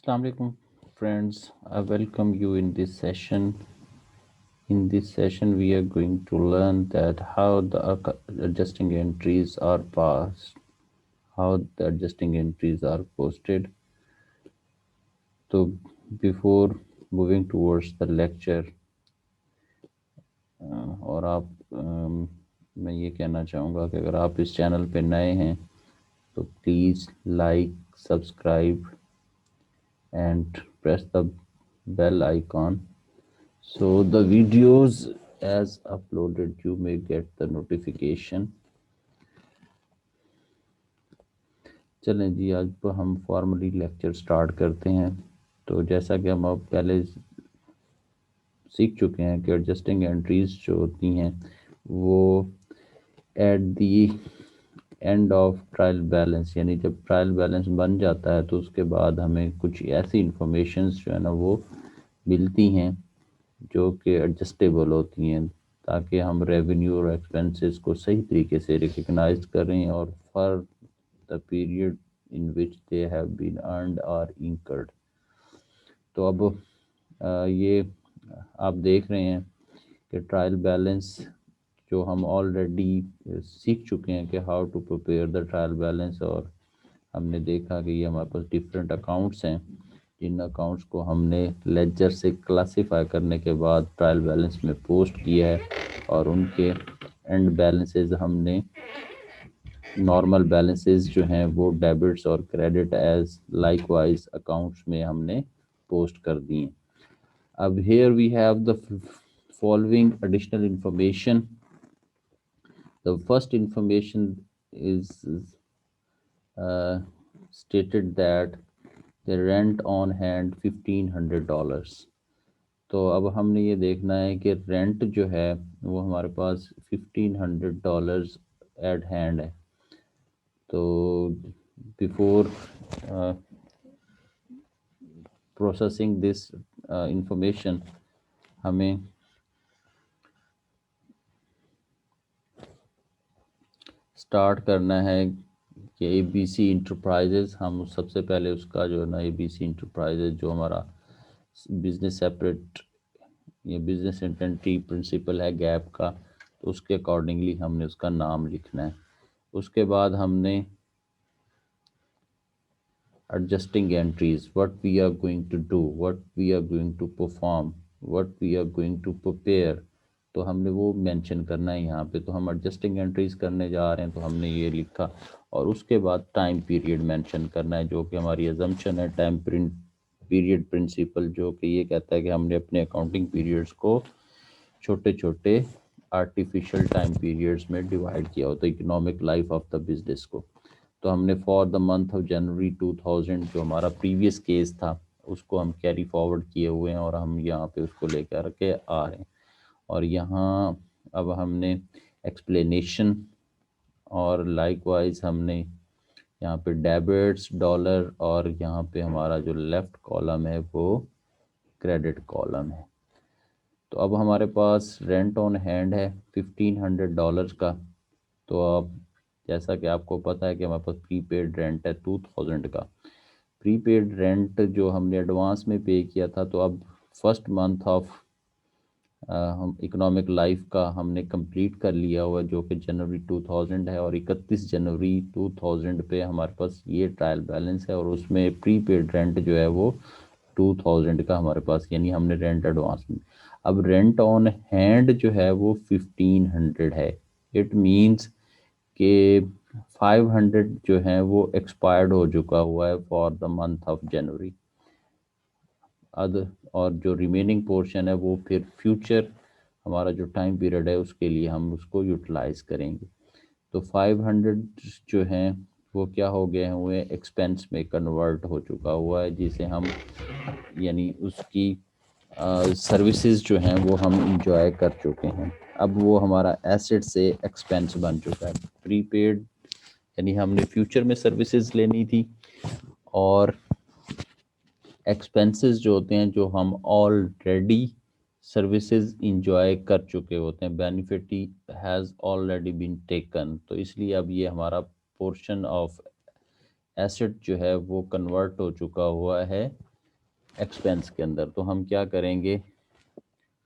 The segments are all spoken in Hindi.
Assalamu alaikum friends. I welcome you in this session. In this session, we are going to learn that how the adjusting entries are passed, how the adjusting entries are posted. So before moving towards the lecture, और आप मैं ये कहना चाहूँगा कि अगर आप इस चैनल पे नए हैं तो please like, subscribe and press the bell icon so the videos as uploaded you may get the notification. चलें जी, आज पर हम फॉर्मली लेक्चर स्टार्ट करते हैं। तो जैसा कि हम अब पहले सीख चुके हैं कि एडजस्टिंग एंट्रीज जो होती हैं वो at the end of trial balance, यानी जब ट्रायल बैलेंस बन जाता है तो उसके बाद हमें कुछ ऐसी इंफॉर्मेशंस जो है ना वो मिलती हैं जो कि एडजस्टेबल होती हैं, ताकि हम रेवेन्यू और एक्सपेंसेस को सही तरीके से रिकग्नाइज करें और for the period in which they have been earned और इंकर्ड। तो अब ये आप देख रहे हैं कि ट्रायल बैलेंस जो हम ऑलरेडी सीख चुके हैं कि how to prepare the trial balance, और हमने देखा कि ये हमारे पास डिफरेंट अकाउंट्स हैं जिन अकाउंट्स को हमने लेजर से क्लासिफाई करने के बाद ट्रायल बैलेंस में पोस्ट किया है, और उनके एंड बैलेंसेस हमने नॉर्मल बैलेंसेस जो हैं वो डेबिट्स और क्रेडिट एज लाइकवाइज अकाउंट्स में हमने पोस्ट कर दिए। अब here we have the following additional information. The first information is stated that the rent on hand $1,500. तो अब हमने ये देखना है कि रेंट जो है वो हमारे पास $1,500 एट हैंड है। तो बिफोर प्रोसेसिंग दिस इंफॉर्मेशन हमें स्टार्ट करना है कि ABC इंटरप्राइजेज, हम सबसे पहले उसका जो है ना ABC इंटरप्राइजेज जो हमारा बिजनेस सेपरेट ये बिजनेस एंटिटी प्रिंसिपल है गैप का, तो उसके अकॉर्डिंगली हमने उसका नाम लिखना है। उसके बाद हमने adjusting entries, what we are going to do, what we are going to perform, what we are going to prepare, तो हमने वो मेंशन करना है यहाँ पे। तो हम एडजस्टिंग एंट्रीज करने जा रहे हैं तो हमने ये लिखा, और उसके बाद टाइम पीरियड मेंशन करना है, जो कि हमारी अजम्पशन है टाइम पीरियड प्रिंसिपल, जो कि ये कहता है कि हमने अपने अकाउंटिंग पीरियड्स को छोटे छोटे आर्टिफिशियल टाइम पीरियड्स में डिवाइड किया होता है economic life of the business को। तो हमने for the month of January 2000 जो हमारा प्रीवियस केस था उसको हम कैरी फॉरवर्ड किए हुए हैं और हम यहाँ पे उसको लेकर के आ रहे हैं। और यहाँ अब हमने एक्सप्लेनेशन और लाइकवाइज हमने यहाँ पे डेबिट्स डॉलर, और यहाँ पे हमारा जो लेफ्ट कॉलम है वो क्रेडिट कॉलम है। तो अब हमारे पास रेंट ऑन हैंड है $1,500 का। तो अब जैसा कि आपको पता है कि हमारे पास प्रीपेड रेंट है 2000 का। प्रीपेड रेंट जो हमने एडवांस में पे किया था, तो अब फर्स्ट मंथ ऑफ हम इकोनॉमिक लाइफ का हमने कंप्लीट कर लिया हुआ, जो कि जनवरी 2000 है, और 31 जनवरी 2000 पे हमारे पास ये ट्रायल बैलेंस है, और उसमें प्रीपेड रेंट जो है वो 2000 का हमारे पास, यानी हमने रेंट एडवांस में। अब रेंट ऑन हैंड जो है वो 1500 है। इट मीन्स कि 500 जो है वो एक्सपायर्ड हो चुका हुआ है for the month of January. Other और जो रिमेनिंग पोर्शन है वो फिर फ्यूचर हमारा जो टाइम पीरियड है उसके लिए हम उसको यूटिलाइज करेंगे। तो 500 जो हैं वो क्या हो गए हुए एक्सपेंस में कन्वर्ट हो चुका हुआ है, जिसे हम यानी उसकी सर्विसेज जो हैं वो हम इंजॉय कर चुके हैं। अब वो हमारा एसेट से एक्सपेंस बन चुका है। प्रीपेड यानी हमने फ्यूचर में सर्विसेज लेनी थी, और एक्सपेंसेस जो होते हैं जो हम ऑलरेडी सर्विसेज इंजॉय कर चुके होते हैं, benefit has already been taken, तो इसलिए अब ये हमारा पोर्शन ऑफ एसेट जो है वो कन्वर्ट हो चुका हुआ है एक्सपेंस के अंदर, तो हम क्या करेंगे,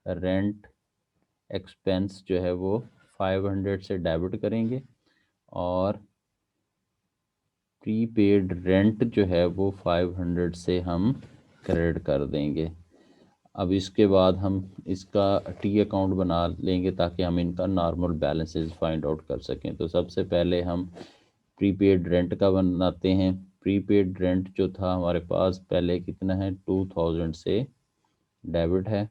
रेंट एक्सपेंस जो है वो 500 से डेबिट करेंगे और प्रीपेड रेंट जो है वो 500 से हम क्रेडिट कर देंगे। अब इसके बाद हम इसका टी अकाउंट बना लेंगे ताकि हम इनका नॉर्मल बैलेंसेस फाइंड आउट कर सकें। तो सबसे पहले हम प्रीपेड रेंट का बनाते हैं। प्रीपेड रेंट जो था हमारे पास पहले कितना है, 2000 से डेबिट है,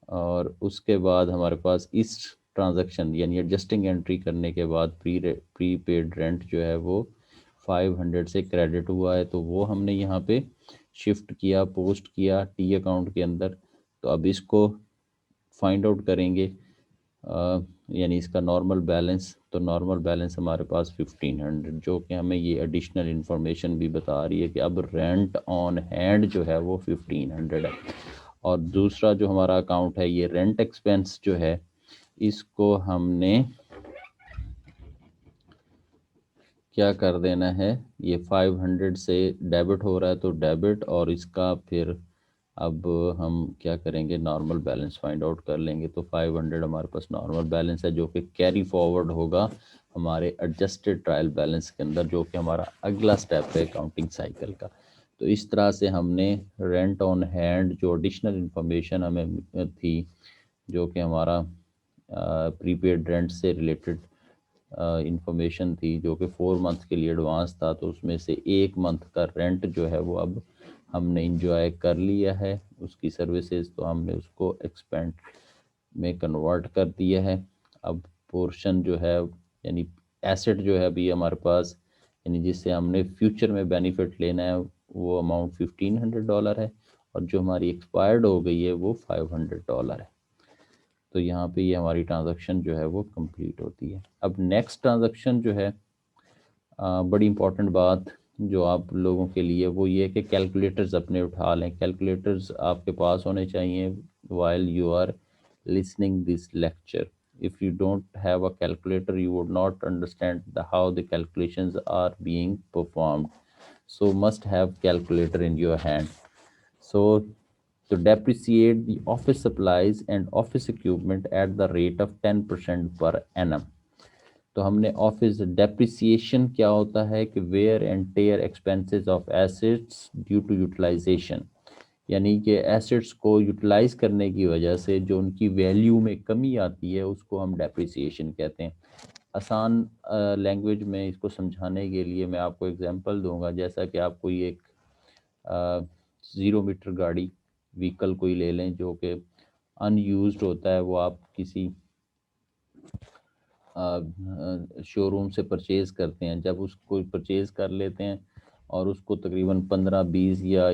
और उसके बाद हमारे पास इस ट्रांजैक्शन यानी एडजस्टिंग एंट्री करने के बाद प्रीपेड रेंट जो है वो 500 से क्रेडिट हुआ है, तो वो हमने यहाँ पे शिफ्ट किया, पोस्ट किया टी अकाउंट के अंदर। तो अब इसको फाइंड आउट करेंगे, यानी इसका नॉर्मल बैलेंस। तो नॉर्मल बैलेंस हमारे पास 1500, जो कि हमें ये एडिशनल इन्फॉर्मेशन भी बता रही है कि अब रेंट ऑन हैंड जो है वो 1500 है। और दूसरा जो हमारा अकाउंट है ये रेंट एक्सपेंस जो है, इसको हमने क्या कर देना है, ये 500 से डेबिट हो रहा है तो डेबिट, और इसका फिर अब हम क्या करेंगे, नॉर्मल बैलेंस फाइंड आउट कर लेंगे। तो 500 हमारे पास नॉर्मल बैलेंस है जो कि कैरी फॉरवर्ड होगा हमारे एडजस्टेड ट्रायल बैलेंस के अंदर, जो कि हमारा अगला स्टेप है अकाउंटिंग साइकिल का। तो इस तरह से हमने रेंट ऑन हैंड जो एडिशनल इंफॉर्मेशन हमें थी, जो कि हमारा प्रीपेड रेंट से रिलेटेड इंफॉर्मेशन थी, जो कि 4 मंथ के लिए एडवांस था, तो उसमें से 1 मंथ का रेंट जो है वो अब हमने इंजॉय कर लिया है उसकी सर्विसेज, तो हमने उसको एक्सपेंड में कन्वर्ट कर दिया है। अब पोर्शन जो है यानी एसेट जो है अभी हमारे पास, यानी जिससे हमने फ्यूचर में बेनिफिट लेना है, वो अमाउंट $1500 है, और जो हमारी एक्सपायर्ड हो गई है वो $500 है। तो यहाँ पे ये हमारी ट्रांजैक्शन जो है वो कंप्लीट होती है। अब नेक्स्ट ट्रांजैक्शन जो है, बड़ी इंपॉर्टेंट बात जो आप लोगों के लिए वो ये कि कैलकुलेटर्स अपने उठा लें। कैलकुलेटर्स आपके पास होने चाहिए while you are listening this lecture. If you don't have a calculator, you would not understand how the calculations are being performed. So must have calculator in your hand. So to depreciate the office supplies and office equipment at the rate of 10% per annum. तो हमने ऑफिस डेप्रिसिएशन क्या होता है कि wear and tear expenses of assets due to utilisation, यानी कि एसेट्स को यूटिलाइज करने की वजह से जो उनकी वैल्यू में कमी आती है उसको हम डेप्रिसिएशन कहते हैं। आसान लैंग्वेज में इसको समझाने के लिए मैं आपको एग्जांपल दूंगा, जैसा कि आप कोई एक 0 मीटर गाड़ी व्हीकल कोई ले लें जो कि अनयूज्ड होता है, वो आप किसी शोरूम से परचेज़ करते हैं। जब उसको परचेज़ कर लेते हैं और उसको तकरीबन 15-20 या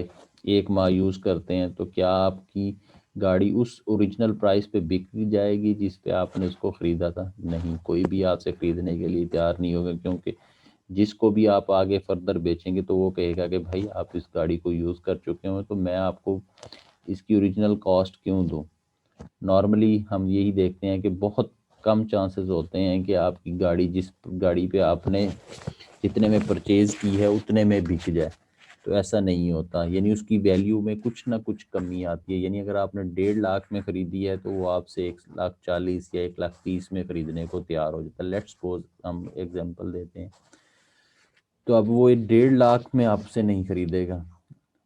1 माह यूज़ करते हैं, तो क्या आपकी गाड़ी उस ओरिजिनल प्राइस पे बिक जाएगी जिस पे आपने उसको ख़रीदा था? नहीं, कोई भी आपसे ख़रीदने के लिए तैयार नहीं होगा, क्योंकि जिसको भी आप आगे फर्दर बेचेंगे तो वो कहेगा कि भाई आप इस गाड़ी को यूज़ कर चुके हो, तो मैं आपको इसकी ओरिजिनल कॉस्ट क्यों दूँ। नॉर्मली हम यही देखते हैं कि बहुत कम चांसेस होते हैं कि आपकी गाड़ी जिस गाड़ी पे आपने जितने में परचेज़ की है उतने में बिक जाए, तो ऐसा नहीं होता। यानी उसकी वैल्यू में कुछ ना कुछ कमी आती है। यानी अगर आपने 1.5 लाख में ख़रीदी है तो वो आपसे 1,40,000 या 1,30,000 में ख़रीदने को तैयार हो जाता है। लेट्स सपोज हम एग्जांपल देते हैं, तो अब वो 1.5 लाख में आपसे नहीं ख़रीदेगा,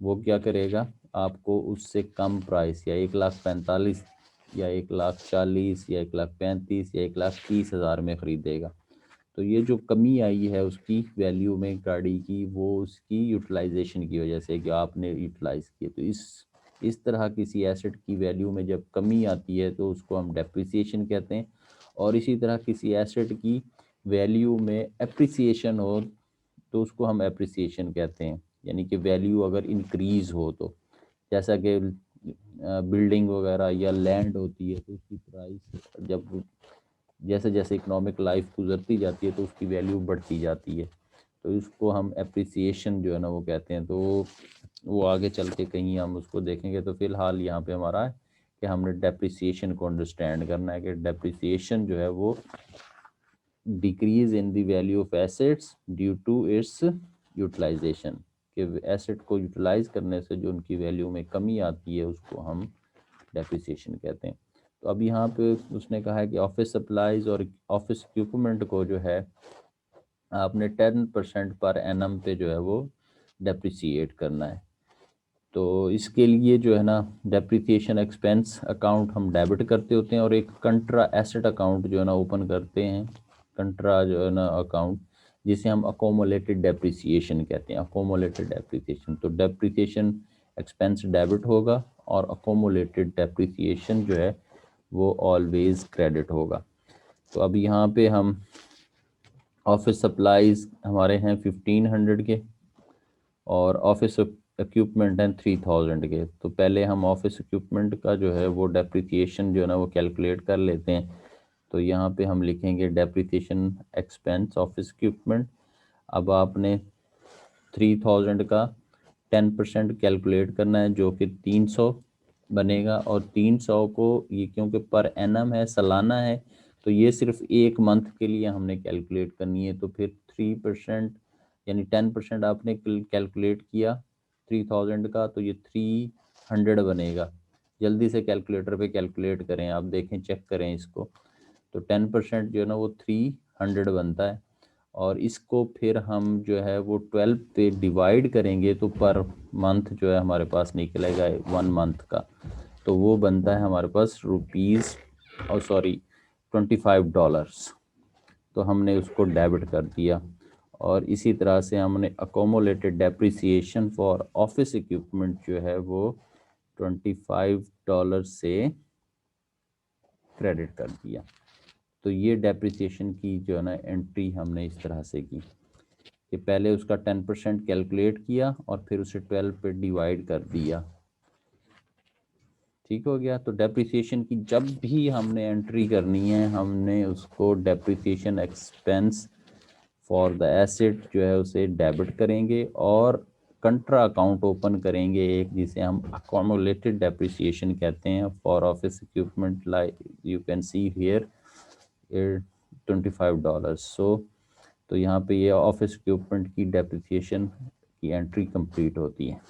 वो क्या करेगा, आपको उससे कम प्राइस या 1,45,000 या 1,40,000 या 1,35,000 या 1,30,000 में ख़रीदेगा। तो ये जो कमी आई है उसकी वैल्यू में गाड़ी की, वो उसकी यूटिलाइजेशन की वजह से कि आपने यूटिलाइज़ किए। तो इस तरह किसी एसेट की वैल्यू में जब कमी आती है तो उसको हम डेप्रिसिएशन कहते हैं। और इसी तरह किसी एसेट की वैल्यू में एप्रिसिएशन हो तो उसको हम एप्रिसिएशन कहते हैं, यानी कि वैल्यू अगर इंक्रीज़ हो तो, जैसा कि बिल्डिंग वगैरह या लैंड होती है तो उसकी प्राइस जब जैसे जैसे इकोनॉमिक लाइफ गुजरती जाती है तो उसकी वैल्यू बढ़ती जाती है, तो उसको हम एप्रिसिएशन जो है ना वो कहते हैं। तो वो आगे चल के कहीं हम उसको देखेंगे। तो फिलहाल यहाँ पे हमारा है कि हमने डेप्रिसिएशन को अंडरस्टैंड करना है कि डेप्रिसिएशन जो है वो decrease in the value of assets due to its utilisation, कि एसेट को यूटिलाइज करने से जो उनकी वैल्यू में कमी आती है उसको हम डेप्रिसिएशन कहते हैं। तो अब यहाँ पे उसने कहा है कि ऑफिस सप्लाईज और ऑफिस इक्विपमेंट को जो है आपने 10% पर एनम पे जो है वो डेप्रिसिएट करना है। तो इसके लिए जो है ना डेप्रिसिएशन एक्सपेंस अकाउंट हम डेबिट करते होते हैं और एक कंट्रा एसेट अकाउंट जो है ना ओपन करते हैं, कंट्रा जो है ना अकाउंट, जिसे हम अकोमोलेटेड डेप्रिसिएशन कहते हैं, अकोमोलेटेड डेप्रिसिएशन। तो डेप्रिसिएशन एक्सपेंस डेबिट होगा और अकोमोलेटेड डेप्रिसिएशन जो है वो ऑलवेज क्रेडिट होगा। तो अब यहाँ पे हम ऑफिस सप्लाईज हमारे हैं 1500 के और ऑफिस इक्विपमेंट हैं 3000 के। तो पहले हम ऑफिस इक्विपमेंट का जो है वो डेप्रिसिएशन जो है ना वो कैलकुलेट कर लेते हैं। तो यहाँ पे हम लिखेंगे डेप्रिसिएशन एक्सपेंस ऑफिस इक्विपमेंट। अब आपने 3000 का 10% कैलकुलेट करना है जो कि 300 बनेगा, और 300 को ये क्योंकि पर एनम है, सालाना है, तो ये सिर्फ एक मंथ के लिए हमने कैलकुलेट करनी है। तो फिर 3% यानी 10% आपने कैलकुलेट किया 3000 का, तो ये 300 बनेगा। जल्दी से कैलकुलेटर पे कैलकुलेट करें, आप देखें, चेक करें इसको। तो 10% जो है ना वो 300 बनता है, और इसको फिर हम जो है वो 12 पे डिवाइड करेंगे तो पर मंथ जो है हमारे पास निकलेगा 1 मंथ का। तो वो बनता है हमारे पास रुपीज़ और सॉरी $25। तो हमने उसको डेबिट कर दिया। और इसी तरह से हमने accumulated depreciation for office equipment जो है वो $25 से क्रेडिट कर दिया। तो ये डेप्रिसिएशन की जो है ना एंट्री हमने इस तरह से की कि पहले उसका 10% कैलकुलेट किया और फिर उसे 12 पे डिवाइड कर दिया। ठीक हो गया। तो डेप्रिसिएशन की जब भी हमने एंट्री करनी है, हमने उसको depreciation expense for the asset जो है उसे डेबिट करेंगे और कंट्रा अकाउंट ओपन करेंगे एक, जिसे हम अकोमोलेटेड डेप्रिसिएशन कहते हैं for office equipment, like you can see here $25। सो तो यहाँ पे ये ऑफिस इक्विपमेंट की डेप्रिसिएशन की एंट्री कंप्लीट होती है।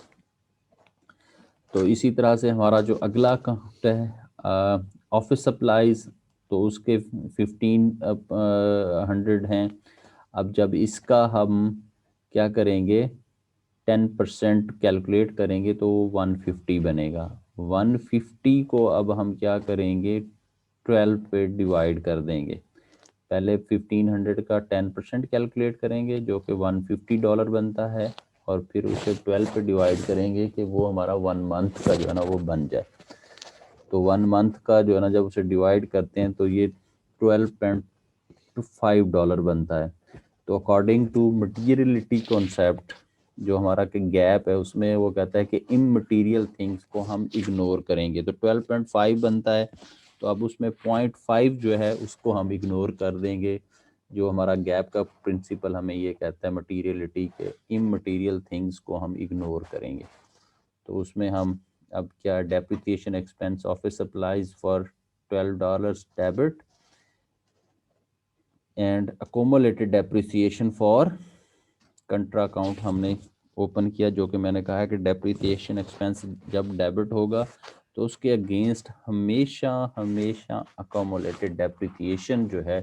तो इसी तरह से हमारा जो अगला अकाउंट है ऑफिस सप्लाईज, तो उसके 1500 हैं। अब जब इसका हम क्या करेंगे 10% कैलकुलेट करेंगे तो 150 बनेगा। 150 को अब हम क्या करेंगे 12 पे डिवाइड कर देंगे। पहले 1500 का 10% कैलकुलेट करेंगे जो कि $150 बनता है, और फिर उसे 12 पे डिवाइड करेंगे कि वो हमारा 1 मंथ का जो है ना वो बन जाए। तो 1 मंथ का जो है ना जब उसे डिवाइड करते हैं तो ये $12.5 बनता है। तो अकॉर्डिंग टू मटीरियलिटी कॉन्सेप्ट जो हमारा के गैप है उसमें वो कहता है कि इममटीरियल थिंग्स को हम इग्नोर करेंगे। तो 12.5 बनता है, तो अब उसमें 0.5 जो है उसको हम इग्नोर कर देंगे। जो हमारा गैप का प्रिंसिपल हमें ये कहता है मटीरियलिटी के इममटीरियल थिंग्स को हम इग्नोर करेंगे। तो उसमें हम अब क्या depreciation expense office supplies for $12 debit and accumulated depreciation for कंट्रा account हमने ओपन किया, जो कि मैंने कहा है कि डेप्रिसिएशन एक्सपेंस जब डेबिट होगा तो उसके अगेंस्ट हमेशा हमेशा अकोमोलेटेड डेप्रिसिएशन जो है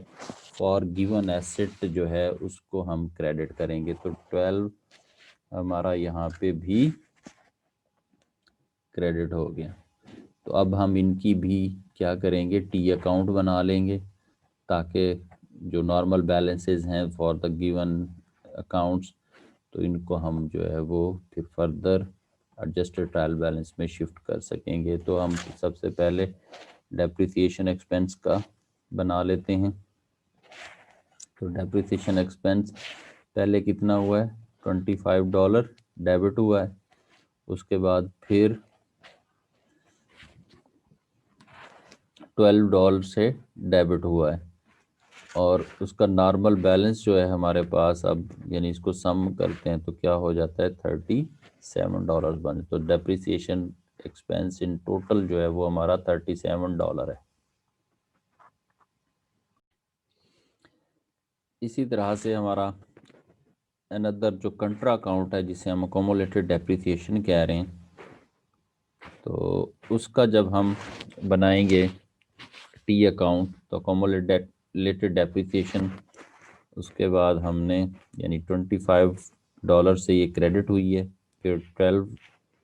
फॉर गिवन एसेट जो है उसको हम क्रेडिट करेंगे। तो 12 हमारा यहाँ पे भी क्रेडिट हो गया। तो अब हम इनकी भी क्या करेंगे टी अकाउंट बना लेंगे, ताकि जो नॉर्मल बैलेंसेस हैं फॉर द गिवन अकाउंट्स तो इनको हम जो है वो फिर फर्दर एडजस्टेड ट्रायल बैलेंस में शिफ्ट कर सकेंगे। तो हम सबसे पहले डेप्रिसिएशन एक्सपेंस का बना लेते हैं। तो डेप्रिसिएशन एक्सपेंस पहले कितना हुआ है $25 डेबिट हुआ है, उसके बाद फिर $12 से डेबिट हुआ है, और उसका नॉर्मल बैलेंस जो है हमारे पास अब यानी इसको सम करते हैं तो क्या हो जाता है $37 बन। तो डेप्रिसिएशन एक्सपेंस इन टोटल जो है वो हमारा $37 है। इसी तरह से हमारा अनदर जो कंट्रा अकाउंट है जिसे हम अकोमोलेटेड डेप्रिसिएशन कह रहे हैं, तो उसका जब हम बनाएंगे टी अकाउंट, तो अकोमोलेटेड डेप्रिसिएशन उसके बाद हमने यानी $25 से ये क्रेडिट हुई है, फिर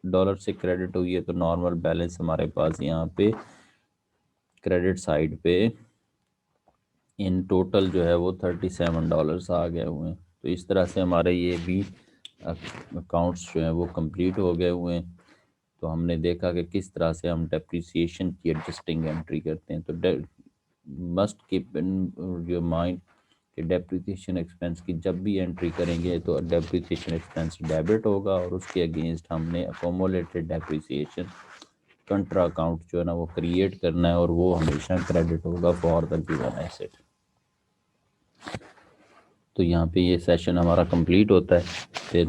$12 से क्रेडिट हुई है, तो नॉर्मल बैलेंस हमारे पास यहाँ पे क्रेडिट साइड पे इन टोटल जो है वो $37 आ गए हुए हैं। तो इस तरह से हमारे ये भी अकाउंट्स जो हैं वो कंप्लीट हो गए हुए हैं। तो हमने देखा कि किस तरह से हम डेप्रिसिएशन की एडजस्टिंग एंट्री करते हैं। तो must keep in your mind कि डेप्रिसिएशन एक्सपेंस की जब भी एंट्री करेंगे तो डेप्रिसिएशन एक्सपेंस डेबिट होगा और उसके अगेंस्ट हमने अकोमोलेटेड डेप्रिसिएशन कंट्रा अकाउंट जो है ना वो क्रिएट करना है और वो हमेशा क्रेडिट होगा फॉर द गिवन एसेट। तो यहाँ पे ये सेशन हमारा कंप्लीट होता है। फिर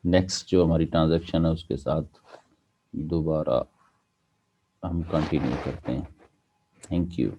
नेक्स्ट जो हमारी ट्रांजैक्शन है उसके साथ दोबारा हम कंटिन्यू करते हैं। Thank you.